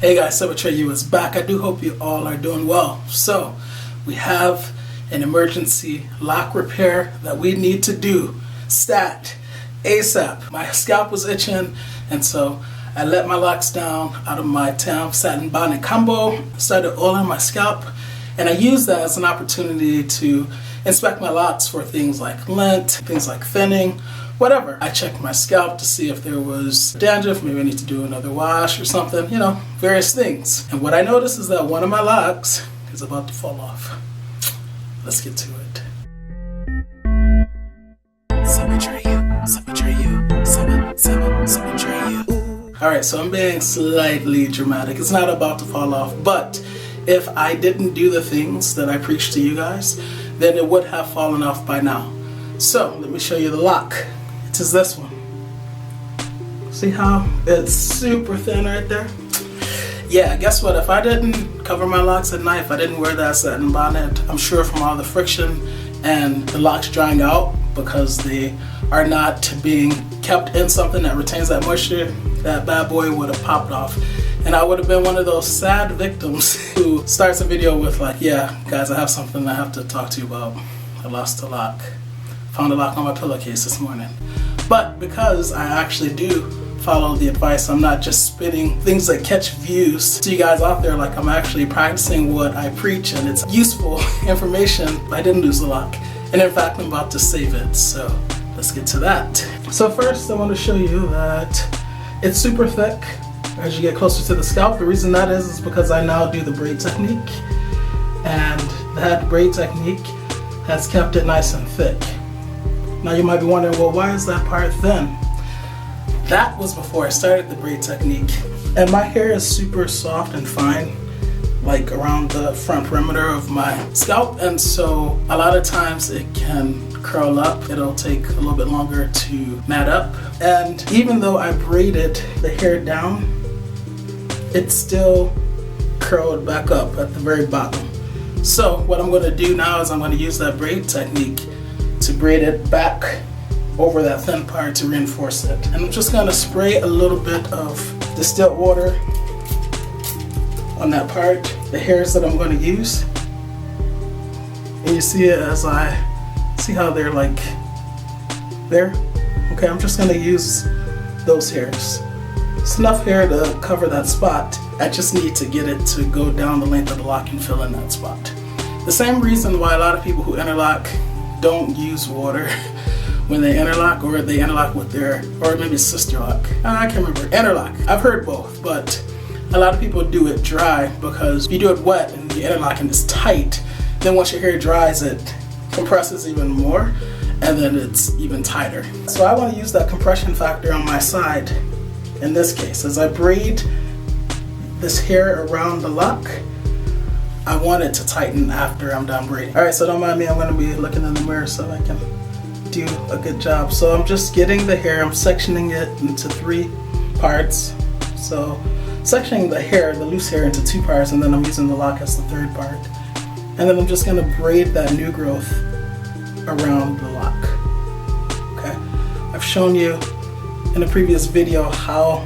Hey guys, you is back. I do hope you all are doing well. So, we have an emergency lock repair that we need to do. Stat. ASAP. My scalp was itching, and so I let my locks down out of my Tam satin bonnet combo, started oiling my scalp, and I used that as an opportunity to inspect my locks for things like lint, things like thinning, whatever. I checked my scalp to see if there was dandruff, maybe I need to do another wash or something, you know, various things. And what I noticed is that one of my locks is about to fall off. Let's get to it. Alright, so I'm being slightly dramatic. It's not about to fall off, but if I didn't do the things that I preached to you guys, then it would have fallen off by now. So, let me show you the lock. It is this one. See how it's super thin right there? Yeah, guess what? If I didn't cover my locks at night, if I didn't wear that satin bonnet, I'm sure from all the friction and the locks drying out because they are not being kept in something that retains that moisture, that bad boy would have popped off. And I would have been one of those sad victims who starts a video with like, yeah, guys, I have something I have to talk to you about. I lost a lock. Found a lock on my pillowcase this morning. But because I actually do follow the advice, I'm not just spitting things that catch views to you guys out there, like I'm actually practicing what I preach and it's useful information. I didn't lose the lock. And in fact, I'm about to save it. So let's get to that. So first I want to show you that it's super thick as you get closer to the scalp. The reason that is because I now do the braid technique, and that braid technique has kept it nice and thick. Now you might be wondering, well, why is that part thin? That was before I started the braid technique. And my hair is super soft and fine, like around the front perimeter of my scalp. And so a lot of times it can curl up. It'll take a little bit longer to mat up. And even though I braided the hair down, it still curled back up at the very bottom. So what I'm gonna do now is I'm gonna use that braid technique to braid it back over that thin part to reinforce it. And I'm just gonna spray a little bit of distilled water on that part, the hairs that I'm gonna use. And you see it as I see how they're like there? Okay, I'm just gonna use those hairs. It's enough hair to cover that spot. I just need to get it to go down the length of the lock and fill in that spot. The same reason why a lot of people who interlock don't use water when they interlock, or they interlock with their, or maybe sister lock. I can't remember. Interlock. I've heard both, but a lot of people do it dry because if you do it wet and the interlock and it's tight, then once your hair dries, it compresses even more and then it's even tighter. So I want to use that compression factor on my side in this case. As I braid this hair around the lock, I want it to tighten after I'm done braiding. Alright, so don't mind me, I'm going to be looking in the mirror so I can do a good job. So I'm just getting the hair, I'm sectioning it into 3 parts. So sectioning the hair, the loose hair, into 2 parts, and then I'm using the lock as the 3rd part. And then I'm just going to braid that new growth around the lock. Okay, I've shown you in a previous video how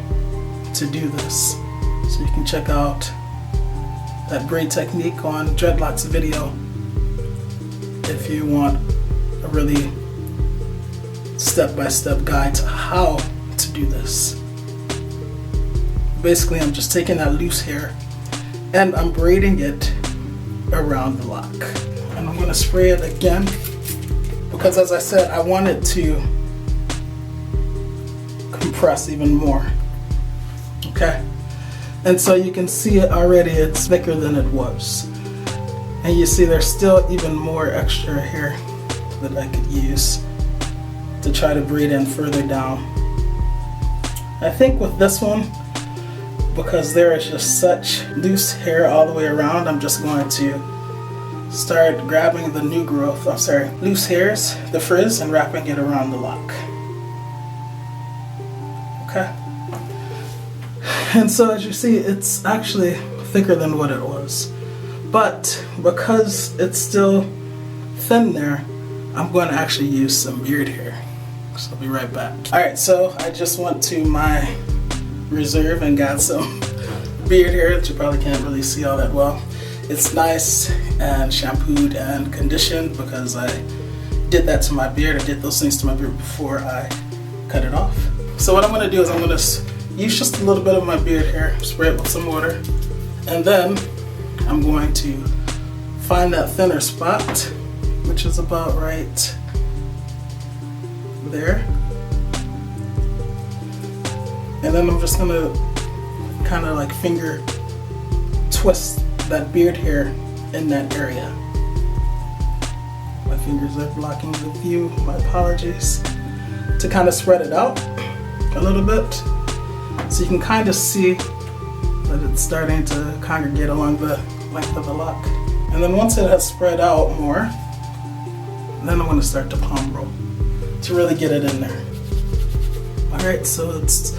to do this. So you can check out that braid technique on Dreadlocks video if you want a really step-by-step guide to how to do this. Basically, I'm just taking that loose hair and I'm braiding it around the lock. And I'm going to spray it again because, as I said, I want it to compress even more. Okay? And so you can see it already, it's thicker than it was. And you see there's still even more extra hair that I could use to try to braid in further down. I think with this one, because there is just such loose hair all the way around, I'm just going to start grabbing the new growth, loose hairs, the frizz, and wrapping it around the lock. Okay? And so as you see, it's actually thicker than what it was. But because it's still thin there, I'm going to actually use some beard hair. So I'll be right back. Alright, so I just went to my reserve and got some beard hair that you probably can't really see all that well. It's nice and shampooed and conditioned because I did that to my beard. I did those things to my beard before I cut it off. So what I'm going to do is I'm going to use just a little bit of my beard hair, spray it with some water, and then I'm going to find that thinner spot, which is about right there. And then I'm just going to kind of like finger twist that beard hair in that area. My fingers are blocking the view, my apologies. To kind of spread it out a little bit so you can kind of see that it's starting to congregate along the length of the lock. And then once it has spread out more, then I'm going to start to palm roll to really get it in there. Alright, so it's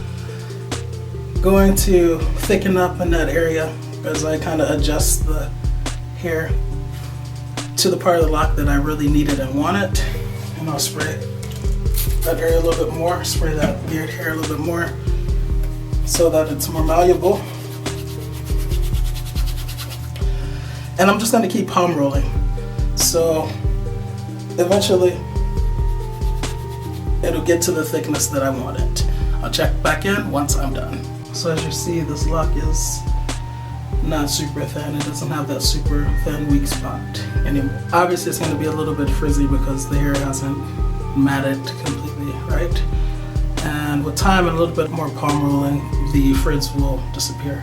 going to thicken up in that area as I kind of adjust the hair to the part of the lock that I really needed and wanted. And I'll spray that area a little bit more, spray that beard hair a little bit more so that it's more malleable. And I'm just going to keep palm rolling. So eventually it'll get to the thickness that I want it. I'll check back in once I'm done. So as you see, this lock is not super thin. It doesn't have that super thin weak spot anymore. Obviously it's going to be a little bit frizzy because the hair hasn't matted completely, right? And with time and a little bit more palm rolling, the frizz will disappear,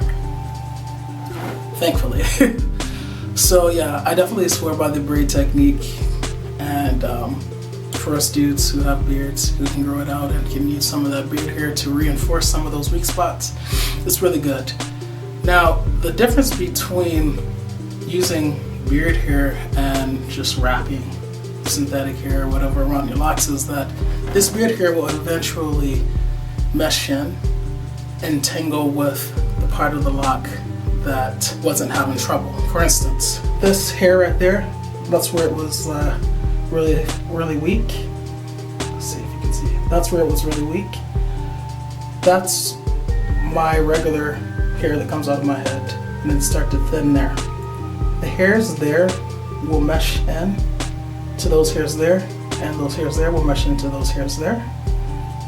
thankfully. So yeah, I definitely swear by the braid technique, and for us dudes who have beards, who can grow it out and can use some of that beard hair to reinforce some of those weak spots, it's really good. Now, the difference between using beard hair and just wrapping synthetic hair or whatever around your locks is that this beard hair will eventually mesh in and tangle with the part of the lock that wasn't having trouble. For instance, this hair right there, that's where it was really weak. Let's see if you can see. That's where it was really weak. That's my regular hair that comes out of my head, and then start to thin there. The hairs there will mesh in to those hairs there, and those hairs there will mesh into those hairs there.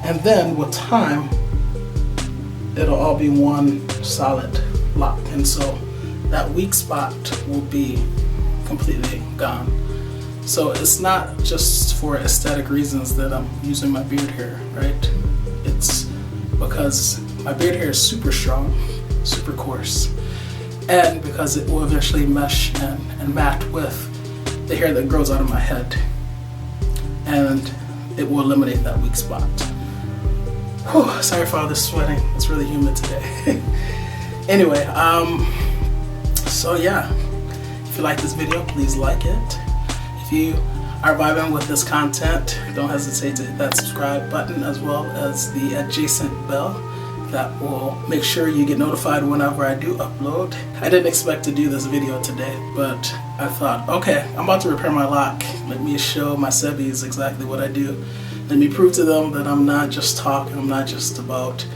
And then with time, it'll all be one solid lock. And so that weak spot will be completely gone. So it's not just for aesthetic reasons that I'm using my beard hair, right? It's because my beard hair is super strong, super coarse, and because it will eventually mesh and mat with the hair that grows out of my head, and it will eliminate that weak spot. Whew, sorry for all this sweating, it's really humid today. Anyway, so yeah, if you like this video, please like it. If you are vibing with this content, don't hesitate to hit that subscribe button as well as the adjacent bell. That will make sure you get notified whenever I do upload. I didn't expect to do this video today, but I thought, okay, I'm about to repair my lock. Let me show my sebbies exactly what I do. Let me prove to them that I'm not just talking, I'm not just about,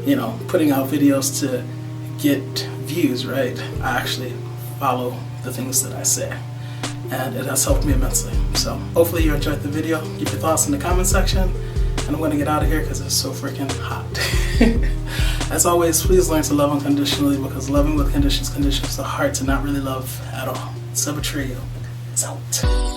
you know, putting out videos to get views, right? I actually follow the things that I say, and it has helped me immensely. So hopefully you enjoyed the video. Give your thoughts in the comment section, and I'm going to get out of here because it's so freaking hot. As always, please learn to love unconditionally, because loving with conditions conditions the heart to not really love at all. It's a betrayal. It's out.